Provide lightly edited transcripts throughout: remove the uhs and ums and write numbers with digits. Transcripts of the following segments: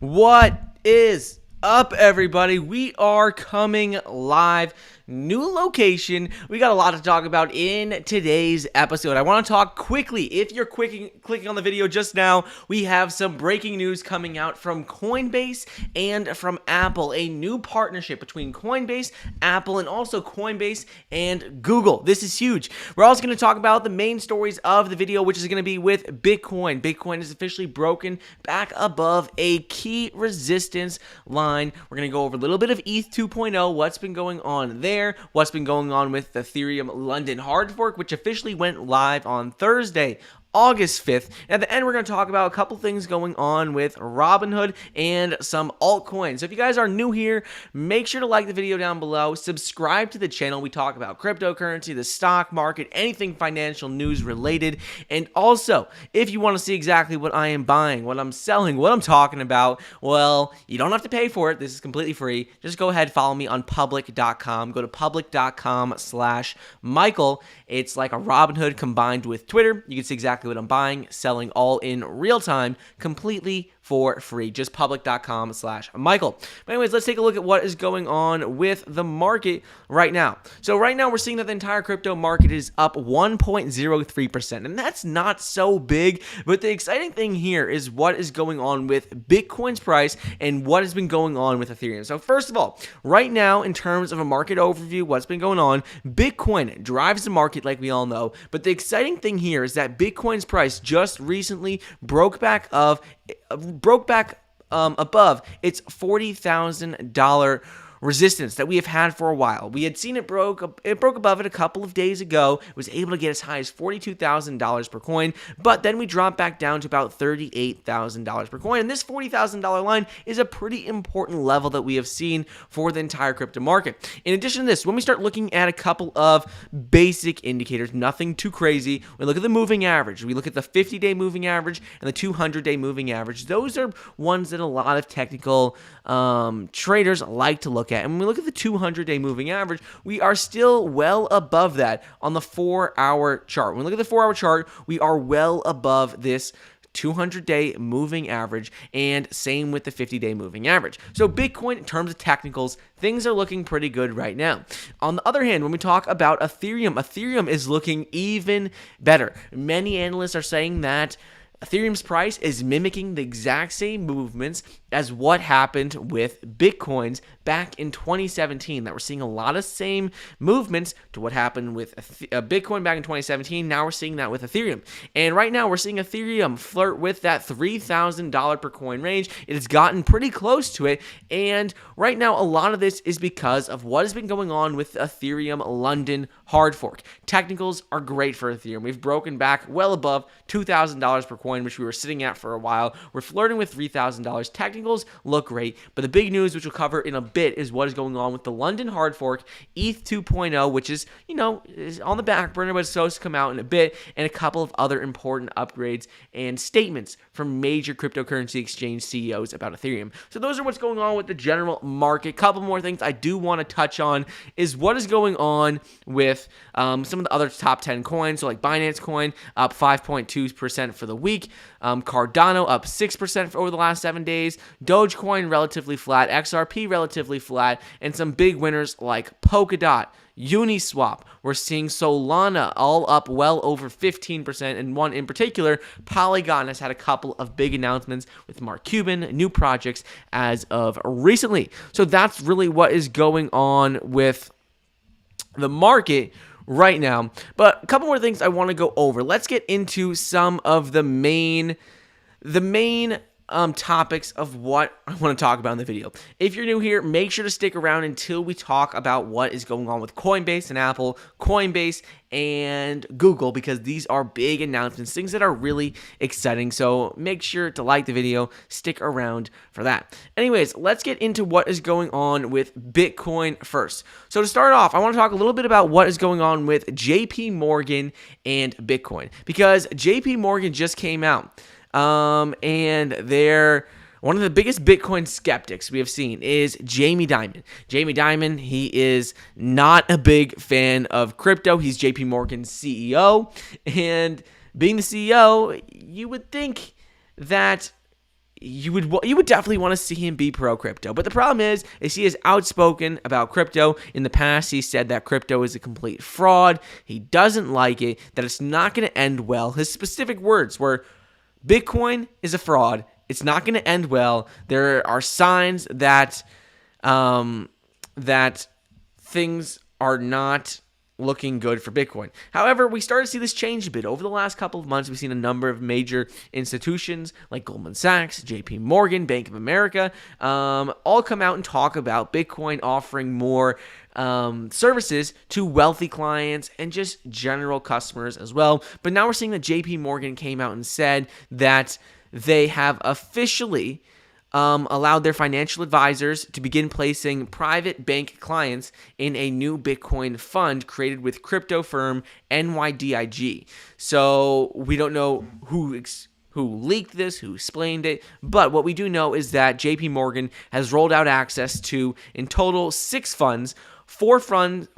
What is up, everybody? We are coming live. New location. We got a lot to talk about in today's episode. I want to talk quickly. If you're clicking on the video just now, we have some breaking news coming out from Coinbase and from Apple. A new partnership between Coinbase, Apple, and also Coinbase and Google. This is huge. We're also going to talk about the main stories of the video, which is going to be with Bitcoin. Bitcoin is officially broken back above a key resistance line. We're going to go over a little bit of ETH 2.0, what's been going on there, what's been going on with the Ethereum London hard fork, which officially went live on Thursday, August 5th. And at the end, we're going to talk about a couple things going on with Robinhood and some altcoins. So if you guys are new here, make sure to like the video down below. Subscribe to the channel. We talk about cryptocurrency, the stock market, anything financial news related. And also, if you want to see exactly what I am buying, what I'm selling, what I'm talking about, well, you don't have to pay for it. This is completely free. Just go ahead, follow me on public.com. Go to public.com/Michael. It's like a Robinhood combined with Twitter. You can see exactly what I'm buying, selling, all in real time, completely for free. Just public.com/Michael. But anyways, let's take a look at what is going on with the market right now. So right now we're seeing that the entire crypto market is up 1.03%, and that's not so big. But the exciting thing here is what is going on with Bitcoin's price and what has been going on with Ethereum. So first of all, right now in terms of a market overview, what's been going on, Bitcoin drives the market like we all know. But the exciting thing here is that Bitcoin's price just recently broke back above its $40,000 resistance that we have had for a while. We had seen it broke above it a couple of days ago. It was able to get as high as $42,000 per coin, but then we dropped back down to about $38,000 per coin. And this $40,000 line is a pretty important level that we have seen for the entire crypto market. In addition to this, when we start looking at a couple of basic indicators, nothing too crazy, we look at the moving average. We look at the 50-day moving average and the 200-day moving average. Those are ones that a lot of technical traders like to look at. And when we look at the 200-day moving average, we are still well above that on the 4-hour chart. When we look at the 4-hour chart, we are well above this 200-day moving average, and same with the 50-day moving average. So Bitcoin, in terms of technicals, things are looking pretty good right now. On the other hand, when we talk about Ethereum is looking even better. Many analysts are saying that Ethereum's price is mimicking the exact same movements as what happened with Bitcoin's back in 2017. That we're seeing a lot of same movements to what happened with Bitcoin back in 2017. Now we're seeing that with Ethereum. And right now we're seeing Ethereum flirt with that $3,000 per coin range. It has gotten pretty close to it. And right now a lot of this is because of what has been going on with Ethereum London hard fork. Technicals are great for Ethereum. We've broken back well above $2,000 per coin, which we were sitting at for a while. We're flirting with $3,000. Technicals look great, but the big news, which we'll cover in a bit, is what is going on with the London hard fork, ETH 2.0, which is, is on the back burner, but it's supposed to come out in a bit, and a couple of other important upgrades and statements from major cryptocurrency exchange CEOs about Ethereum. So those are what's going on with the general market. Couple more things I do want to touch on is what is going on with some of the other top 10 coins. So like Binance Coin up 5.2% for the week. Cardano up 6% over the last 7 days. Dogecoin relatively flat. XRP relatively flat. And some big winners like Polkadot, Uniswap. We're seeing Solana all up well over 15%, and one in particular, Polygon, has had a couple of big announcements with Mark Cuban, new projects as of recently. So that's really what is going on with the market right now. But a couple more things I want to go over. Let's get into some of the main topics of what I want to talk about in the video. If you're new here, make sure to stick around until we talk about what is going on with Coinbase and Apple, Coinbase and Google, because these are big announcements, things that are really exciting. So make sure to like the video, stick around for that. Anyways, let's get into what is going on with Bitcoin first. So to start off, I want to talk a little bit about what is going on with JP Morgan and Bitcoin, because JP Morgan just came out. And they're one of the biggest Bitcoin skeptics we have seen is Jamie Dimon. Jamie Dimon, he is not a big fan of crypto. He's JP Morgan's CEO. And being the CEO, you would think that you would definitely want to see him be pro crypto. But the problem is he is outspoken about crypto. In the past, he said that crypto is a complete fraud. He doesn't like it, that it's not going to end well. His specific words were, Bitcoin is a fraud. It's not going to end well. There are signs that that things are not looking good for Bitcoin. However, we started to see this change a bit. Over the last couple of months, we've seen a number of major institutions like Goldman Sachs, JP Morgan, Bank of America, all come out and talk about Bitcoin offering more services to wealthy clients and just general customers as well. But now we're seeing that JP Morgan came out and said that they have officially allowed their financial advisors to begin placing private bank clients in a new Bitcoin fund created with crypto firm NYDIG. So we don't know who leaked this, who explained it, but what we do know is that JP Morgan has rolled out access to, in total, 6 funds, four funds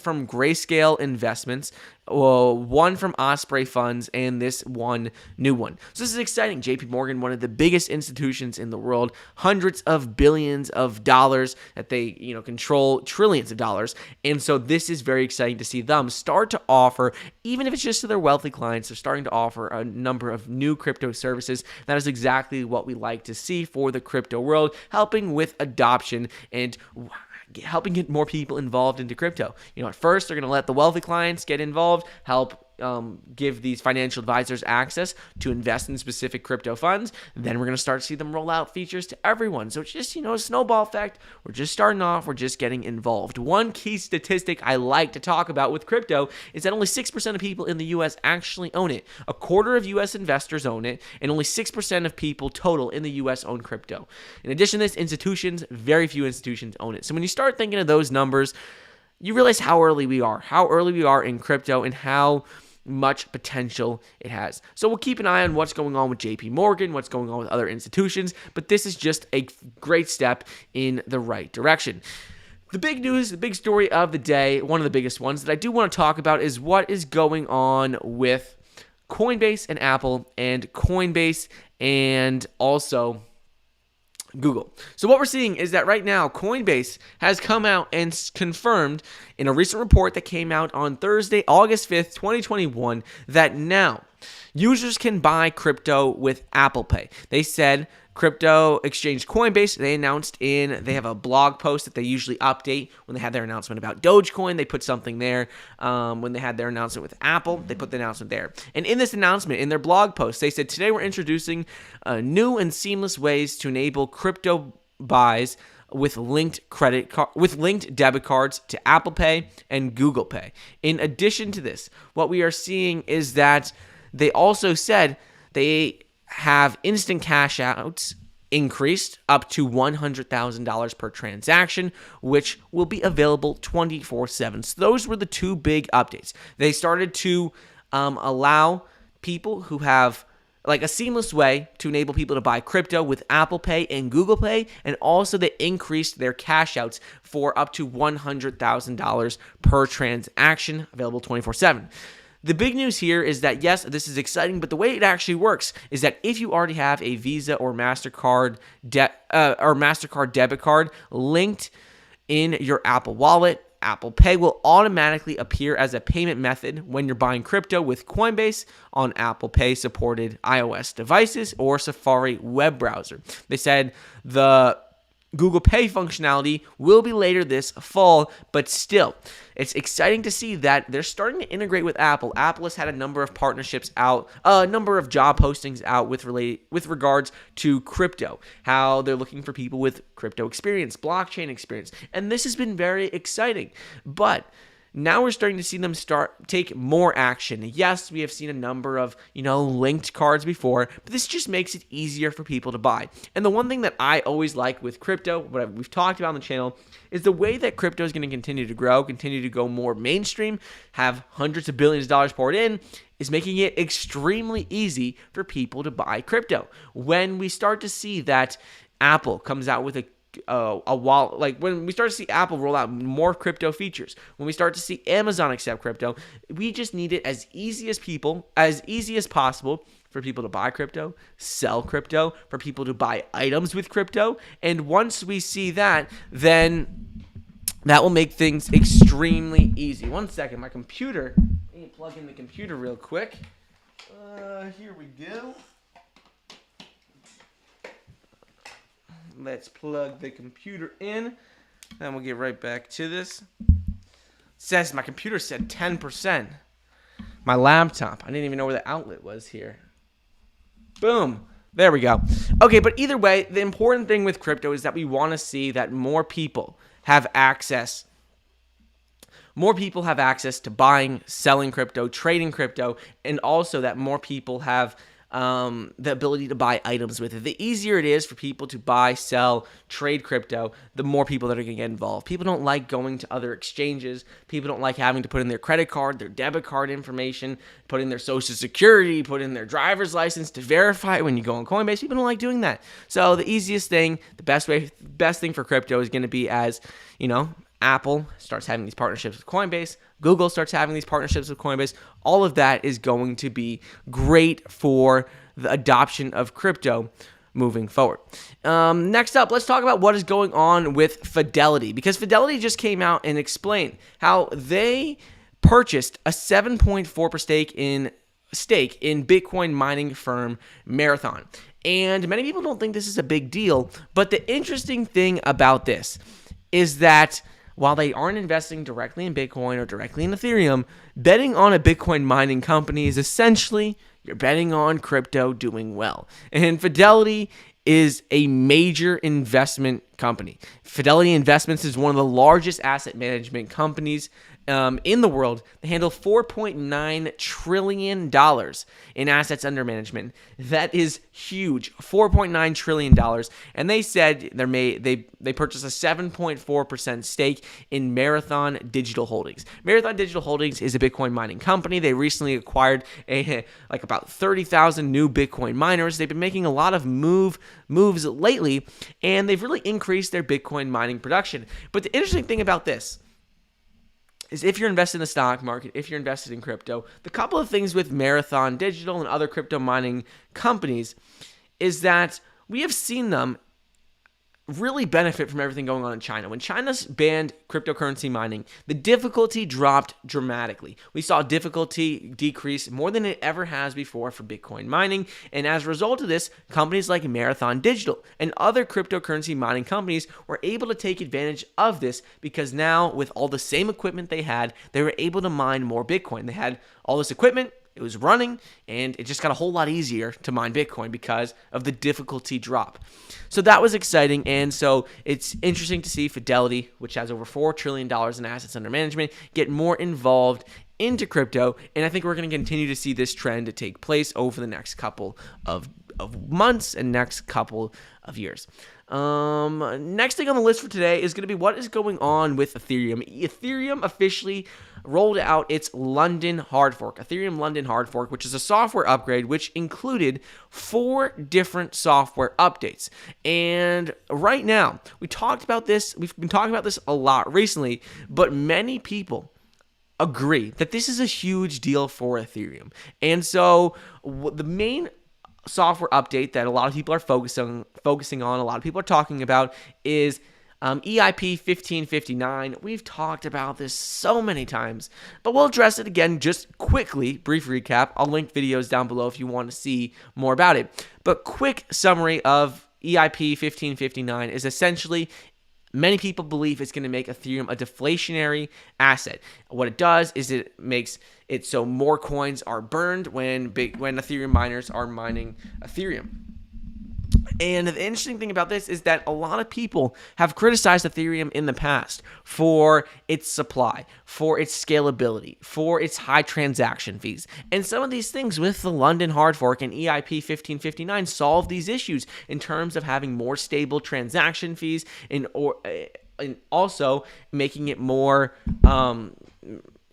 from Grayscale Investments, 1 from Osprey Funds, and this one new one. So this is exciting. JP Morgan, one of the biggest institutions in the world, hundreds of billions of dollars that they, control, trillions of dollars. And so this is very exciting to see them start to offer, even if it's just to their wealthy clients, they're starting to offer a number of new crypto services. That is exactly what we like to see for the crypto world, helping with adoption and helping get more people involved into crypto. At first, they're going to let the wealthy clients get involved, help give these financial advisors access to invest in specific crypto funds. Then we're going to start to see them roll out features to everyone. So it's just, a snowball effect. We're just starting off. We're just getting involved. One key statistic I like to talk about with crypto is that only 6% of people in the U.S. actually own it. A quarter of U.S. investors own it, and only 6% of people total in the U.S. own crypto. In addition to this, very few institutions own it. So when you start thinking of those numbers, you realize how early we are in crypto and how much potential it has. So we'll keep an eye on what's going on with JP Morgan, what's going on with other institutions, but this is just a great step in the right direction. The big news, the big story of the day, one of the biggest ones that I do want to talk about is what is going on with Coinbase and Apple, and Coinbase and also Google. So what we're seeing is that right now, Coinbase has come out and confirmed in a recent report that came out on Thursday, August 5th, 2021, that now users can buy crypto with Apple Pay. They said crypto exchange Coinbase, they have a blog post that they usually update when they have their announcement about Dogecoin. They put something there. When they had their announcement with Apple, they put the announcement there. And in this announcement, in their blog post, they said, today we're introducing new and seamless ways to enable crypto buys with linked debit cards to Apple Pay and Google Pay. In addition to this, what we are seeing is that they also said they have instant cash outs increased up to $100,000 per transaction, which will be available 24/7. So those were the two big updates. They started to allow people who have a seamless way to enable people to buy crypto with Apple Pay and Google Pay, and also they increased their cash outs for up to $100,000 per transaction, available 24/7. The big news here is that, yes, this is exciting, but the way it actually works is that if you already have a Visa or MasterCard debit card linked in your Apple Wallet, Apple Pay will automatically appear as a payment method when you're buying crypto with Coinbase on Apple Pay supported iOS devices or Safari web browser. They said the Google Pay functionality will be later this fall, but still, it's exciting to see that they're starting to integrate with Apple. Apple has had a number of partnerships out, a number of job postings out with regards to crypto, how they're looking for people with crypto experience, blockchain experience, and this has been very exciting. But now we're starting to see them take more action. Yes, we have seen a number of, linked cards before, but this just makes it easier for people to buy. And the one thing that I always like with crypto, what we've talked about on the channel, is the way that crypto is going to continue to grow, continue to go more mainstream, have hundreds of billions of dollars poured in, is making it extremely easy for people to buy crypto. When we start to see that Apple comes out with a wallet, when we start to see Apple roll out more crypto features, when we start to see Amazon accept crypto, we just need it as easy as possible for people to buy crypto, sell crypto, for people to buy items with crypto. And once we see that, then that will make things extremely easy. One second, my computer. I need to plug in the computer real quick. Here we go. Let's plug the computer in. Then we'll get right back to this. It says my computer said 10%. My laptop. I didn't even know where the outlet was here. Boom. There we go. Okay, but either way, the important thing with crypto is that we want to see that more people have access. More people have access to buying, selling crypto, trading crypto, and also that more people have the ability to buy items with it. The easier it is for people to buy, sell, trade crypto, the more people that are going to get involved. People don't like going to other exchanges. People don't like having to put in their credit card, their debit card information, put in their social security, put in their driver's license to verify when you go on Coinbase. People don't like doing that. So the easiest thing, the best thing for crypto is going to be as, Apple starts having these partnerships with Coinbase, Google starts having these partnerships with Coinbase. All of that is going to be great for the adoption of crypto moving forward. Next up, let's talk about what is going on with Fidelity, because Fidelity just came out and explained how they purchased a 7.4% stake in Bitcoin mining firm Marathon. And many people don't think this is a big deal, but the interesting thing about this is that while they aren't investing directly in Bitcoin or directly in Ethereum, betting on a Bitcoin mining company is essentially you're betting on crypto doing well. And Fidelity is a major investment company. Fidelity Investments is one of the largest asset management companies in the world. They handle $4.9 trillion in assets under management. That is huge, $4.9 trillion. And they said they purchased a 7.4% stake in Marathon Digital Holdings. Marathon Digital Holdings is a Bitcoin mining company. They recently acquired about 30,000 new Bitcoin miners. They've been making a lot of moves lately, and they've really increased their Bitcoin mining production. But the interesting thing about this is if you're invested in the stock market, if you're invested in crypto, the couple of things with Marathon Digital and other crypto mining companies is that we have seen them really benefit from everything going on in China. When China banned cryptocurrency mining, the difficulty dropped dramatically. We saw difficulty decrease more than it ever has before for Bitcoin mining. And as a result of this, companies like Marathon Digital and other cryptocurrency mining companies were able to take advantage of this because now with all the same equipment they had, they were able to mine more Bitcoin. They had all this equipment, it was running, and it just got a whole lot easier to mine Bitcoin because of the difficulty drop. So that was exciting, and so it's interesting to see Fidelity, which has over $4 trillion in assets under management, get more involved into crypto, and I think we're going to continue to see this trend to take place over the next couple of months and next couple of years. Next thing on the list for today is going to be what is going on with Ethereum. Ethereum officially rolled out its London hard fork, Ethereum London hard fork, which is a software upgrade which included 4 different software updates. And right now, we've been talking about this a lot recently, but many people agree that this is a huge deal for Ethereum. And so the main software update that a lot of people are focusing on, a lot of people are talking about is EIP 1559. We've talked about this so many times, but we'll address it again just quickly. Brief recap. I'll link videos down below if you want to see more about it. But quick summary of EIP 1559 is essentially many people believe it's going to make Ethereum a deflationary asset. What it does is it makes it so more coins are burned when Ethereum miners are mining Ethereum. And the interesting thing about this is that a lot of people have criticized Ethereum in the past for its supply, for its scalability, for its high transaction fees. And some of these things with the London hard fork and EIP 1559 solve these issues in terms of having more stable transaction fees and also making it more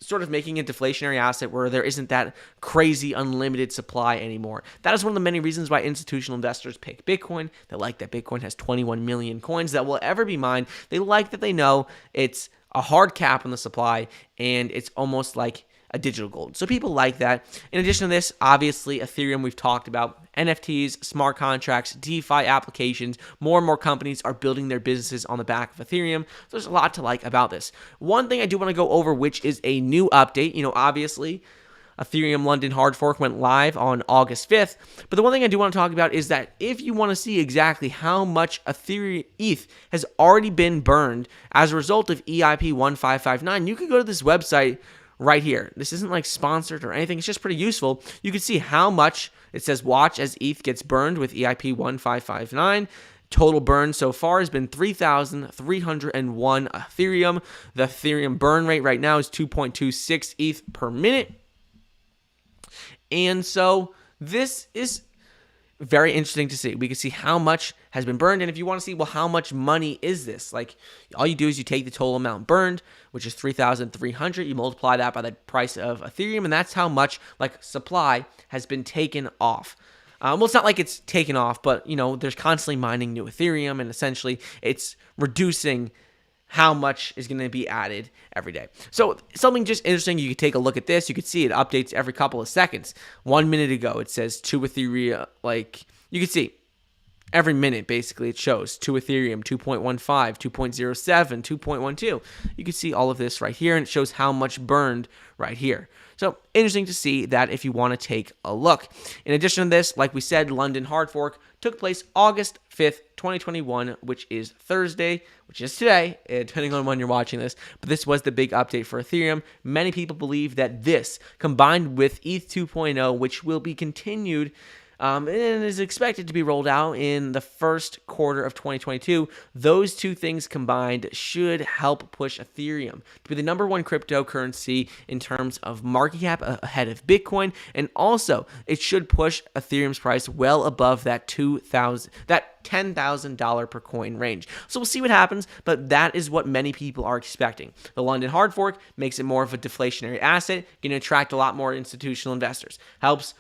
sort of making a deflationary asset where there isn't that crazy unlimited supply anymore. That is one of the many reasons why institutional investors pick Bitcoin. They like that Bitcoin has 21 million coins that will ever be mined. They like that they know it's a hard cap on the supply, and it's almost like a digital gold. So people like that. In addition to this, obviously, Ethereum, we've talked about NFTs, smart contracts, DeFi applications. More and more companies are building their businesses on the back of Ethereum. So there's a lot to like about this. One thing I do want to go over, which is a new update. Obviously, Ethereum London hard fork went live on August 5th. But the one thing I do want to talk about is that if you want to see exactly how much Ethereum ETH has already been burned as a result of EIP 1559, you can go to this website right here. This isn't like sponsored or anything. It's just pretty useful. You can see how much it says watch as ETH gets burned with EIP 1559. Total burn so far has been 3,301 Ethereum. The Ethereum burn rate right now is 2.26 ETH per minute. And so this is very interesting to see. We can see how much has been burned. And if you want to see, well, how much money is this? Like, all you do is you take the total amount burned, which is 3,300. You multiply that by the price of Ethereum, and that's how much, like, supply has been taken off. Well, it's not like it's taken off, but, there's constantly mining new Ethereum, and essentially it's reducing how much is going to be added every day. So something just interesting, you could take a look at this. You could see it updates every couple of seconds. 1 minute ago, it says 2 Ethereum, you could see every minute, basically, it shows 2 Ethereum, 2.15, 2.07, 2.12. You can see all of this right here, and it shows how much burned right here. So interesting to see that if you want to take a look. In addition to this, like we said, London hard fork took place August 5th, 2021, which is Thursday, which is today, depending on when you're watching this. But this was the big update for Ethereum. Many people believe that this, combined with ETH 2.0, which will be continued and is expected to be rolled out in the first quarter of 2022. Those two things combined should help push Ethereum to be the number one cryptocurrency in terms of market cap ahead of Bitcoin, and also it should push Ethereum's price well above that $10,000 per coin range. So we'll see what happens, but that is what many people are expecting. The London hard fork makes it more of a deflationary asset, going to attract a lot more institutional investors. Helps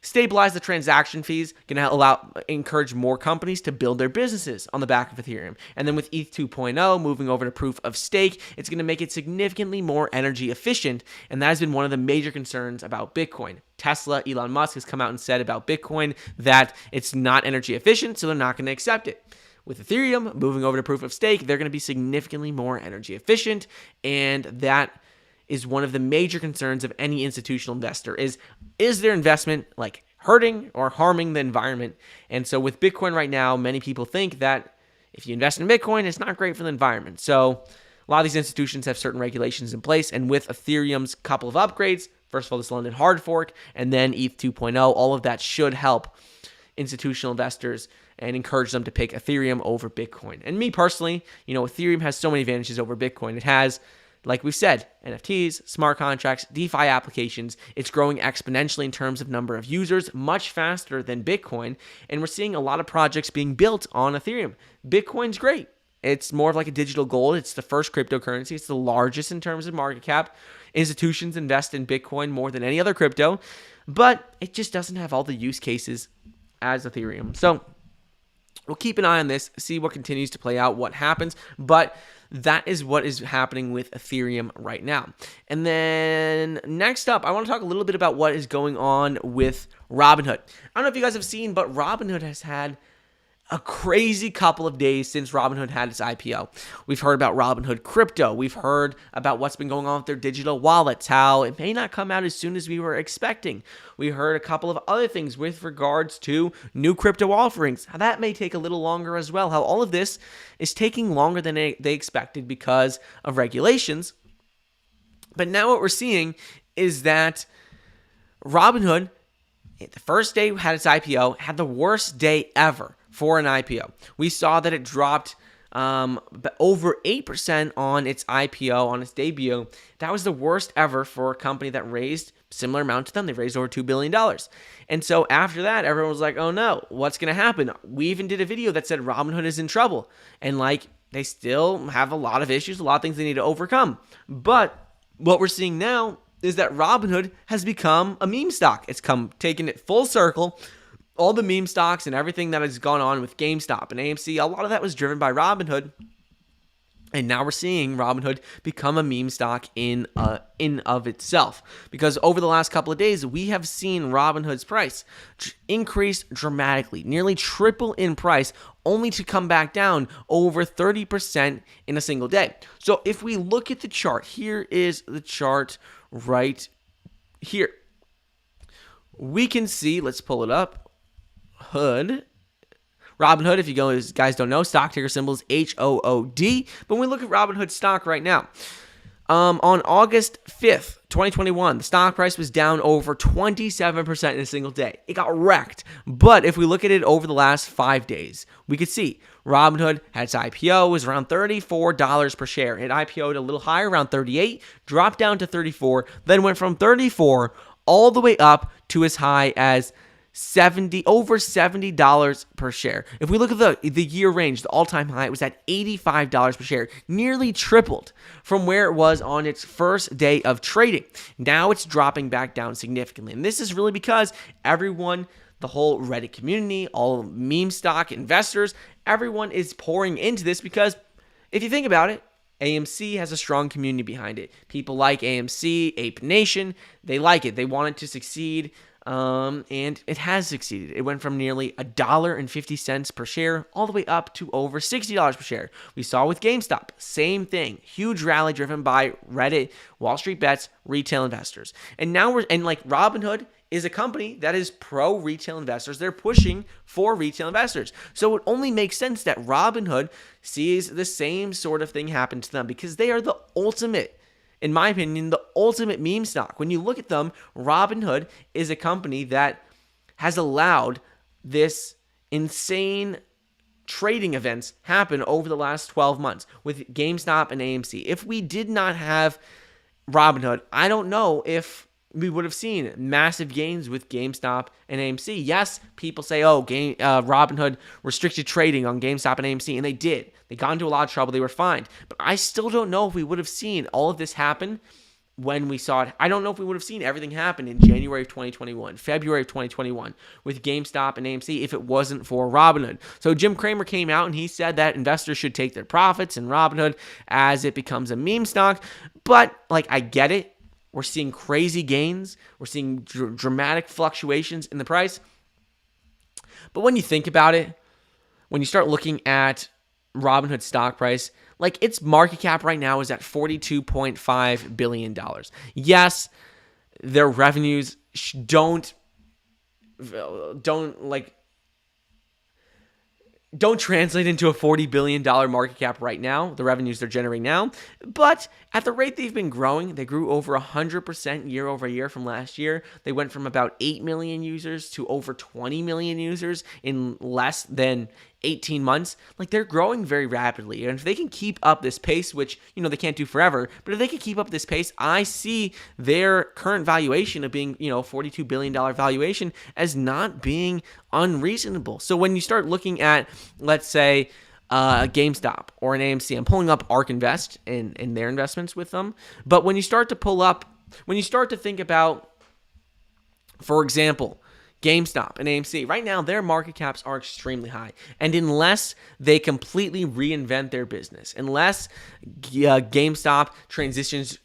stabilize the transaction fees, going to encourage more companies to build their businesses on the back of Ethereum. And then with ETH 2.0 moving over to proof of stake, it's going to make it significantly more energy efficient. And that has been one of the major concerns about Bitcoin. Tesla, Elon Musk has come out and said about Bitcoin that it's not energy efficient, so they're not going to accept it. With Ethereum moving over to proof of stake, they're going to be significantly more energy efficient, and that is one of the major concerns of any institutional investor is their investment like hurting or harming the environment? And so with Bitcoin right now, many people think that if you invest in Bitcoin, it's not great for the environment. So a lot of these institutions have certain regulations in place. And with Ethereum's couple of upgrades, first of all, this London hard fork, and then ETH 2.0, all of that should help institutional investors and encourage them to pick Ethereum over Bitcoin. And me personally, Ethereum has so many advantages over Bitcoin. It has, like we said, NFTs, smart contracts, DeFi applications. It's growing exponentially in terms of number of users, much faster than Bitcoin. And we're seeing a lot of projects being built on Ethereum. Bitcoin's great. It's more of like a digital gold. It's the first cryptocurrency. It's the largest in terms of market cap. Institutions invest in Bitcoin more than any other crypto, but it just doesn't have all the use cases as Ethereum. So we'll keep an eye on this, see what continues to play out, what happens. But that is what is happening with Ethereum right now. And then next up, I want to talk a little bit about what is going on with Robinhood. I don't know if you guys have seen, but Robinhood has had a crazy couple of days since Robinhood had its IPO. We've heard about Robinhood Crypto. We've heard about what's been going on with their digital wallets, how it may not come out as soon as we were expecting. We heard a couple of other things with regards to new crypto offerings. How that may take a little longer as well. How all of this is taking longer than they expected because of regulations. But now what we're seeing is that Robinhood, the first day it had its IPO, had the worst day ever for an IPO. We saw that it dropped over 8% on its IPO, on its debut. That was the worst ever for a company that raised similar amount to them. They raised over $2 billion. And so after that, everyone was like, oh no, what's going to happen? We even did a video that said Robinhood is in trouble. And they still have a lot of issues, a lot of things they need to overcome. But what we're seeing now is that Robinhood has become a meme stock. It's taken it full circle. All the meme stocks and everything that has gone on with GameStop and AMC, a lot of that was driven by Robinhood. And now we're seeing Robinhood become a meme stock in of itself, because over the last couple of days we have seen Robinhood's price increase dramatically, nearly triple in price, only to come back down over 30% in a single day. So if we look at the chart, here is the chart right here. We can see, let's pull it up, Robinhood, if you guys don't know, stock ticker symbol is HOOD. But when we look at Robinhood stock right now, on August 5th, 2021, the stock price was down over 27% in a single day. It got wrecked. But if we look at it over the last 5 days, we could see Robinhood had its IPO, was around $34 per share. It IPO'd a little higher, around 38, dropped down to 34, then went from 34 all the way up to as high as over $70 per share. If we look at the year range, the all-time high, it was at $85 per share, nearly tripled from where it was on its first day of trading. Now it's dropping back down significantly. And this is really because everyone, the whole Reddit community, all meme stock investors, everyone is pouring into this because if you think about it, AMC has a strong community behind it. People like AMC, Ape Nation, they like it. They want it to succeed. And it has succeeded. It went from nearly $1.50 per share all the way up to over $60 per share. We saw with GameStop, same thing. Huge rally driven by Reddit, Wall Street Bets, retail investors. And now Robinhood is a company that is pro retail investors. They're pushing for retail investors. So it only makes sense that Robinhood sees the same sort of thing happen to them, because they are the ultimate, in my opinion, the ultimate meme stock. When you look at them, Robinhood is a company that has allowed this insane trading events happen over the last 12 months with GameStop and AMC. If we did not have Robinhood, I don't know if we would have seen massive gains with GameStop and AMC. Yes, people say, Robinhood restricted trading on GameStop and AMC, and they did. They got into a lot of trouble. They were fined. But I still don't know if we would have seen all of this happen when we saw it. I don't know if we would have seen everything happen in January of 2021, February of 2021 with GameStop and AMC if it wasn't for Robinhood. So Jim Cramer came out and he said that investors should take their profits in Robinhood as it becomes a meme stock. But I get it. We're seeing crazy gains. We're seeing dramatic fluctuations in the price. But when you think about it, when you start looking at Robinhood stock price, its market cap right now is at $42.5 billion. Yes, their revenues don't translate into a $40 billion market cap right now, the revenues they're generating now. But at the rate they've been growing, they grew over 100% year over year from last year. They went from about 8 million users to over 20 million users in less than 18 months. They're growing very rapidly. And if they can keep up this pace, which, they can't do forever, but if they can keep up this pace, I see their current valuation of being, $42 billion valuation as not being unreasonable. So when you start looking at, let's say, a GameStop or an AMC, I'm pulling up ARK Invest and their investments with them. But when you start to think about, for example, GameStop and AMC, right now their market caps are extremely high. And unless they completely reinvent their business, unless GameStop transitions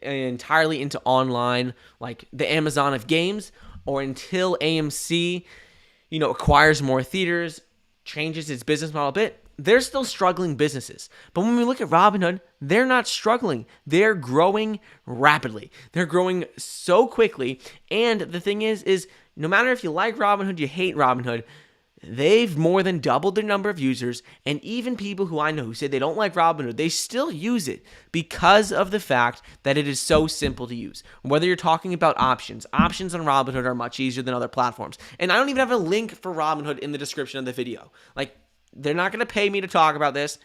entirely into online, like the Amazon of games, or until AMC, acquires more theaters, changes its business model a bit, they're still struggling businesses. But when we look at Robinhood, they're not struggling. They're growing rapidly. They're growing so quickly. And the thing is no matter if you like Robinhood, you hate Robinhood, they've more than doubled their number of users. And even people who I know who say they don't like Robinhood, they still use it because of the fact that it is so simple to use. Whether you're talking about options on Robinhood are much easier than other platforms. And I don't even have a link for Robinhood in the description of the video. They're not going to pay me to talk about this.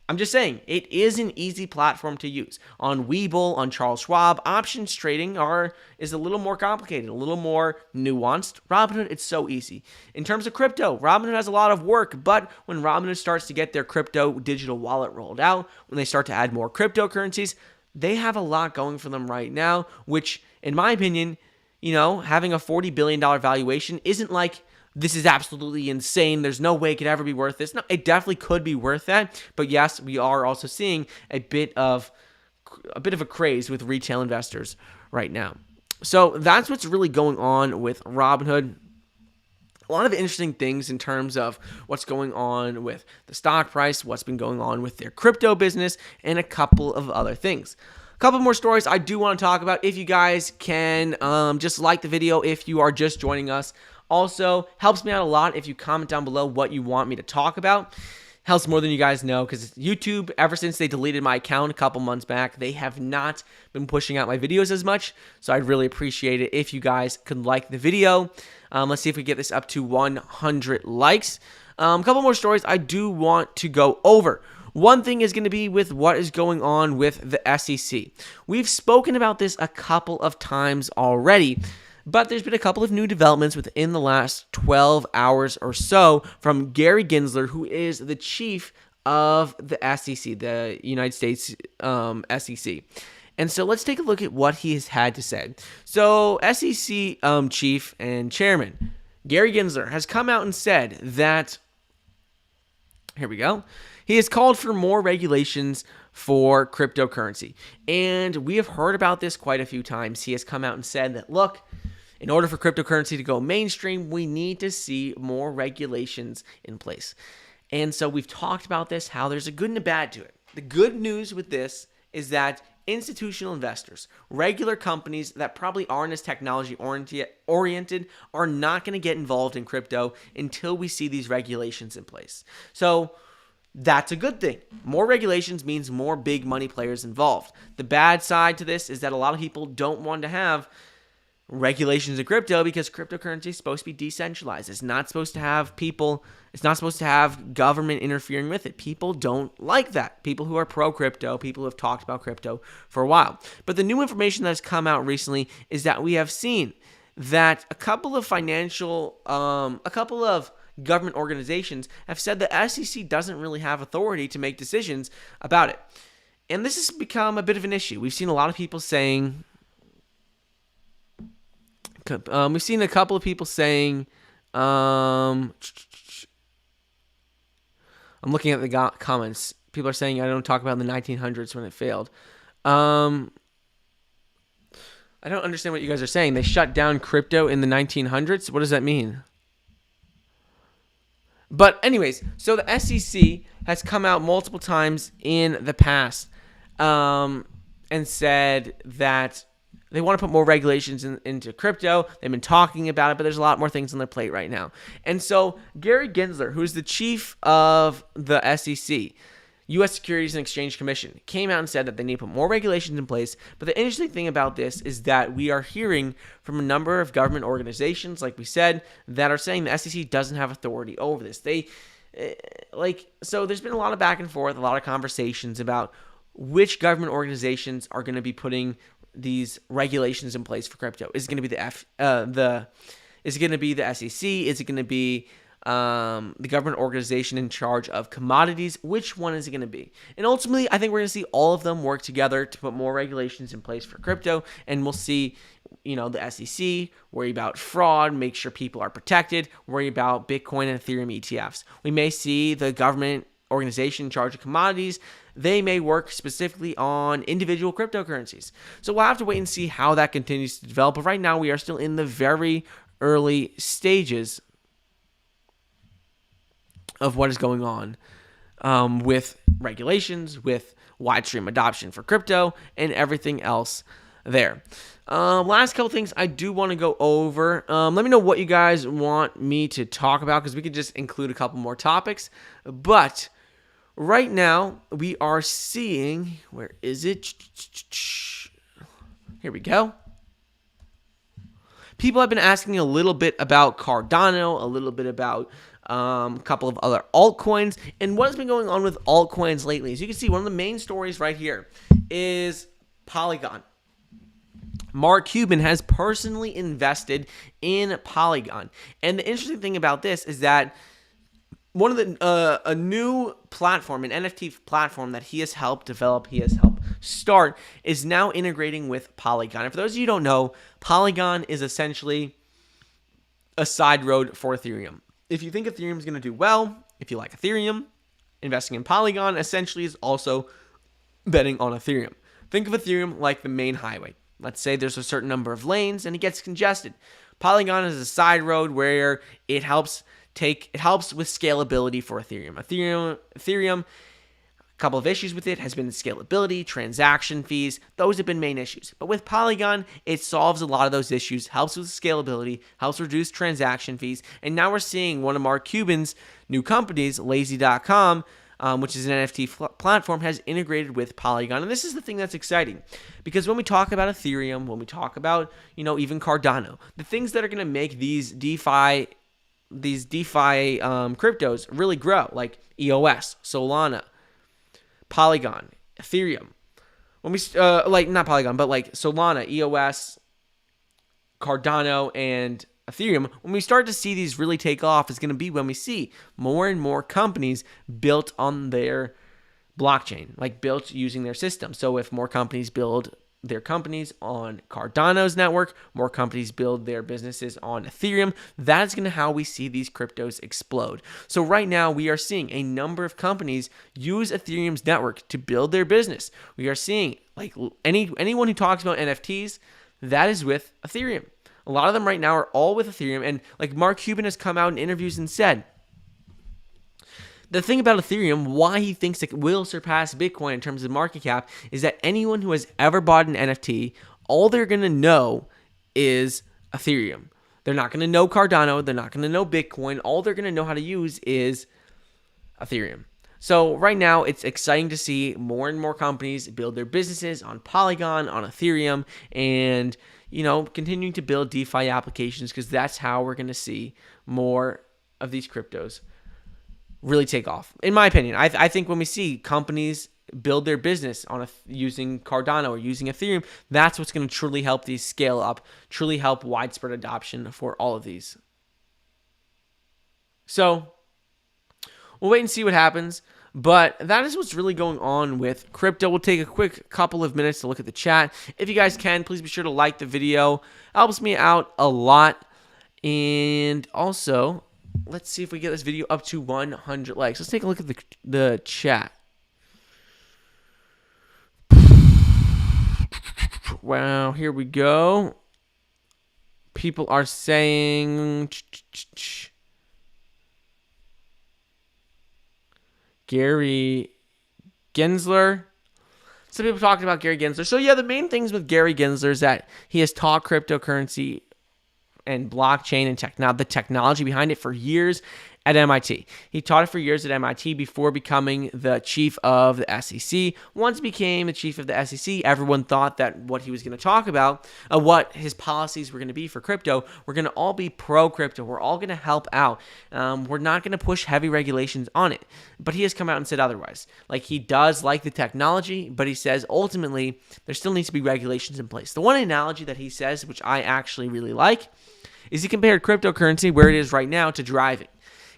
I'm just saying, it is an easy platform to use. On Webull, on Charles Schwab, options trading is a little more complicated, a little more nuanced. Robinhood, it's so easy. In terms of crypto, Robinhood has a lot of work, but when Robinhood starts to get their crypto digital wallet rolled out, when they start to add more cryptocurrencies, they have a lot going for them right now, which, in my opinion, having a $40 billion valuation isn't like this is absolutely insane. There's no way it could ever be worth this. No, it definitely could be worth that. But yes, we are also seeing a bit of a craze with retail investors right now. So that's what's really going on with Robinhood. A lot of interesting things in terms of what's going on with the stock price, what's been going on with their crypto business, and a couple of other things. A couple more stories I do want to talk about. If you guys can just like the video if you are just joining us. Also, helps me out a lot if you comment down below what you want me to talk about. Helps more than you guys know, because YouTube, ever since they deleted my account a couple months back, they have not been pushing out my videos as much. So I'd really appreciate it if you guys could like the video. Let's see if we get this up to 100 likes. A couple more stories I do want to go over. One thing is going to be with what is going on with the SEC. We've spoken about this a couple of times already, but there's been a couple of new developments within the last 12 hours or so from Gary Gensler, who is the chief of the SEC, the United States SEC. And so let's take a look at what he has had to say. So SEC chief and chairman Gary Gensler has come out and said that, here we go, he has called for more regulations for cryptocurrency. And we have heard about this quite a few times. He has come out and said that, look, in order for cryptocurrency to go mainstream, we need to see more regulations in place. And so we've talked about this, how there's a good and a bad to it. The good news with this is that institutional investors, regular companies that probably aren't as technology oriented, are not going to get involved in crypto until we see these regulations in place. So that's a good thing. More regulations means more big money players involved. The bad side to this is that a lot of people don't want to have regulations of crypto because cryptocurrency is supposed to be decentralized. It's not supposed to have government interfering with it. People don't like that. People who are pro-crypto, people who have talked about crypto for a while. But the new information that has come out recently is that we have seen that a couple of government organizations have said the SEC doesn't really have authority to make decisions about it. And this has become a bit of an issue. We've seen a lot of people saying, we've seen a couple of people saying, I'm looking at the comments. People are saying I don't talk about the 1900s when it failed. I don't understand what you guys are saying. They shut down crypto in the 1900s? What does that mean? But anyways, so the SEC has come out multiple times in the past and said that they want to put more regulations into crypto. They've been talking about it, but there's a lot more things on their plate right now. And so Gary Gensler, who's the chief of the SEC, U.S. Securities and Exchange Commission, came out and said that they need to put more regulations in place. But the interesting thing about this is that we are hearing from a number of government organizations, like we said, that are saying the SEC doesn't have authority over this. So there's been a lot of back and forth, a lot of conversations about which government organizations are going to be putting these regulations in place for crypto. Is it going to be is it going to be the SEC? Is it going to be the government organization in charge of commodities? Which one is it going to be? And ultimately, I think we're going to see all of them work together to put more regulations in place for crypto, and we'll see, the SEC worry about fraud, make sure people are protected, worry about Bitcoin and Ethereum ETFs. We may see the government organization in charge of commodities. They may work specifically on individual cryptocurrencies. So we'll have to wait and see how that continues to develop. But right now, we are still in the very early stages of what is going on with regulations, with widestream adoption for crypto, and everything else there. Last couple things I do want to go over. Let me know what you guys want me to talk about, because we could just include a couple more topics. But right now, we are seeing, where is it? Here we go. People have been asking a little bit about Cardano, a little bit about a couple of other altcoins, and what has been going on with altcoins lately. As you can see, one of the main stories right here is Polygon. Mark Cuban has personally invested in Polygon. And the interesting thing about this is that one of the a new platform, an NFT platform that he has helped develop, he has helped start, is now integrating with Polygon. And for those of you who don't know, Polygon is essentially a side road for Ethereum. If you think Ethereum is going to do well, if you like Ethereum, investing in Polygon essentially is also betting on Ethereum. Think of Ethereum like the main highway. Let's say there's a certain number of lanes and it gets congested. Polygon is a side road where it helps with scalability for Ethereum. Ethereum, a couple of issues with it has been scalability, transaction fees. Those have been main issues. But with Polygon, it solves a lot of those issues, helps with scalability, helps reduce transaction fees. And now we're seeing one of Mark Cuban's new companies, Lazy.com, which is an NFT platform, has integrated with Polygon. And this is the thing that's exciting. Because when we talk about Ethereum, when we talk about, even Cardano, the things that are going to make these DeFi cryptos really grow, like EOS, Solana, Polygon, Ethereum. When we not Polygon, but like Solana, EOS, Cardano, and Ethereum, when we start to see these really take off, is going to be when we see more and more companies built on their blockchain, like built using their system. So if more companies build their companies on Cardano's network, more companies build their businesses on Ethereum, that's going to how we see these cryptos explode. So right now we are seeing a number of companies use Ethereum's network to build their business. We are seeing like anyone who talks about NFTs, that is with Ethereum. A lot of them right now are all with Ethereum, and like Mark Cuban has come out in interviews and said, the thing about Ethereum, why he thinks it will surpass Bitcoin in terms of market cap, is that anyone who has ever bought an NFT, all they're going to know is Ethereum. They're not going to know Cardano. They're not going to know Bitcoin. All they're going to know how to use is Ethereum. So right now, it's exciting to see more and more companies build their businesses on Polygon, on Ethereum, and continuing to build DeFi applications, because that's how we're going to see more of these cryptos really take off. In my opinion, I think when we see companies build their business on using Cardano or using Ethereum, that's what's going to truly help these scale up, truly help widespread adoption for all of these. So we'll wait and see what happens. But that is what's really going on with crypto. We'll take a quick couple of minutes to look at the chat. If you guys can, please be sure to like the video. It helps me out a lot. And also, let's see if we get this video up to 100 likes. Let's take a look at the chat. Wow, here we go. People are saying Gary Gensler. Some people talking about Gary Gensler. So yeah, the main things with Gary Gensler is that he has taught cryptocurrency and blockchain and the technology behind it for years at MIT. He taught it for years at MIT before becoming the chief of the SEC. Once he became the chief of the SEC, everyone thought that what he was going to talk about, what his policies were going to be for crypto, we're going to all be pro-crypto. We're all going to help out. We're not going to push heavy regulations on it. But he has come out and said otherwise. Like, he does like the technology, but he says ultimately there still needs to be regulations in place. The one analogy that he says, which I actually really like, is he compared cryptocurrency, where it is right now, to driving.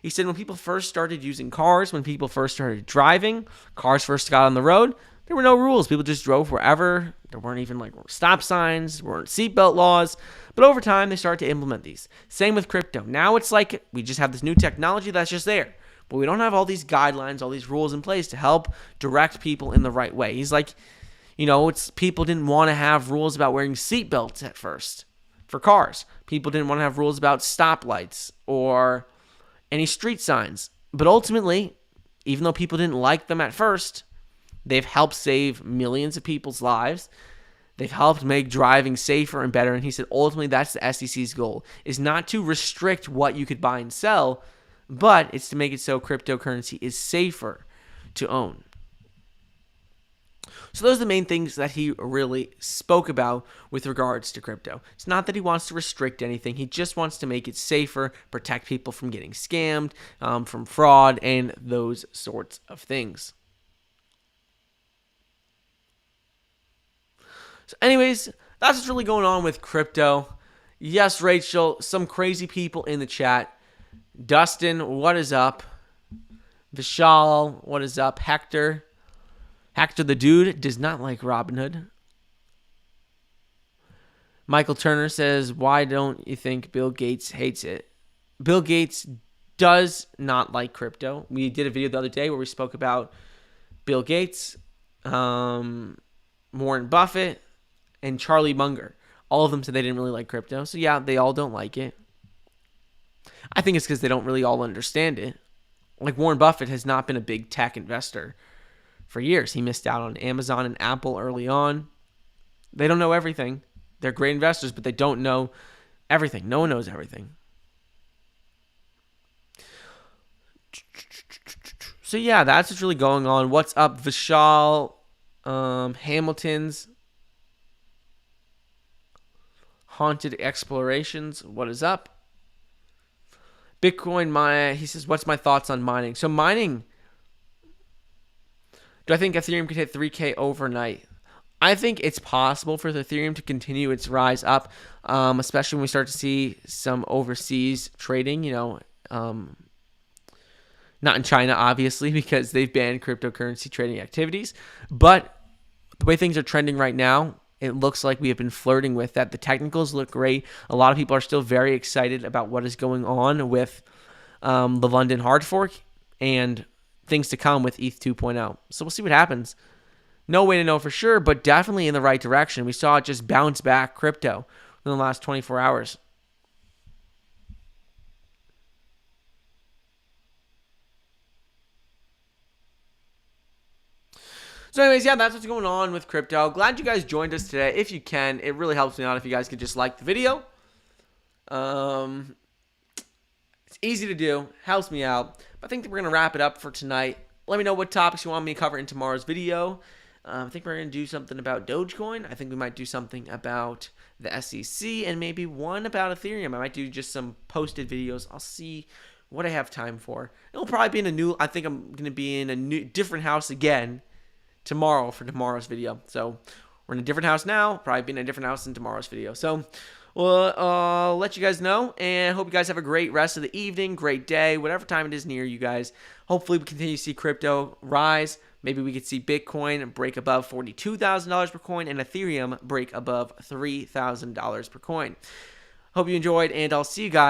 He said when people first started using cars, when people first started driving, cars first got on the road, there were no rules. People just drove wherever. There weren't even stop signs, there weren't seatbelt laws. But over time, they started to implement these. Same with crypto. Now it's like we just have this new technology that's just there. But we don't have all these guidelines, all these rules in place to help direct people in the right way. He's like, people didn't want to have rules about wearing seatbelts at first for cars. People didn't want to have rules about stoplights or any street signs. But ultimately, even though people didn't like them at first, they've helped save millions of people's lives. They've helped make driving safer and better. And he said ultimately that's the SEC's goal, is not to restrict what you could buy and sell, but it's to make it so cryptocurrency is safer to own. So those are the main things that he really spoke about with regards to crypto. It's not that he wants to restrict anything. He just wants to make it safer, protect people from getting scammed, from fraud, and those sorts of things. So anyways, that's what's really going on with crypto. Yes, Rachel, some crazy people in the chat. Dustin, what is up? Vishal, what is up? Hector the dude does not like Robinhood. Michael Turner says, why don't you think Bill Gates hates it? Bill Gates does not like crypto. We did a video the other day where we spoke about Bill Gates, Warren Buffett, and Charlie Munger. All of them said they didn't really like crypto. So yeah, they all don't like it. I think it's because they don't really all understand it. Like Warren Buffett has not been a big tech investor for years. He missed out on Amazon and Apple early on. They don't know everything. They're great investors, but they don't know everything. No one knows everything. So yeah, that's what's really going on. What's up, Vishal? Hamilton's Haunted Explorations. What is up? Bitcoin, he says, what's my thoughts on mining? So mining, do I think Ethereum could hit 3K overnight? I think it's possible for the Ethereum to continue its rise up, especially when we start to see some overseas trading, not in China, obviously, because they've banned cryptocurrency trading activities. But the way things are trending right now, it looks like we have been flirting with that. The technicals look great. A lot of people are still very excited about what is going on with the London hard fork and things to come with ETH 2.0. So we'll see what happens. No way to know for sure, but definitely in the right direction. We saw it just bounce back crypto in the last 24 hours. So anyways, yeah, that's what's going on with crypto. Glad you guys joined us today. If you can, it really helps me out if you guys could just like the video. It's easy to do. Helps me out. But I think that we're going to wrap it up for tonight. Let me know what topics you want me to cover in tomorrow's video. I think we're going to do something about Dogecoin. I think we might do something about the SEC and maybe one about Ethereum. I might do just some posted videos. I'll see what I have time for. It'll probably be in a new, I think I'm going to be in a different house again tomorrow for tomorrow's video. So we're in a different house now, probably be in a different house in tomorrow's video. So we'll let you guys know, and hope you guys have a great rest of the evening, great day, whatever time it is near you guys. Hopefully we continue to see crypto rise. Maybe we could see Bitcoin break above $42,000 per coin and Ethereum break above $3,000 per coin. Hope you enjoyed, and I'll see you guys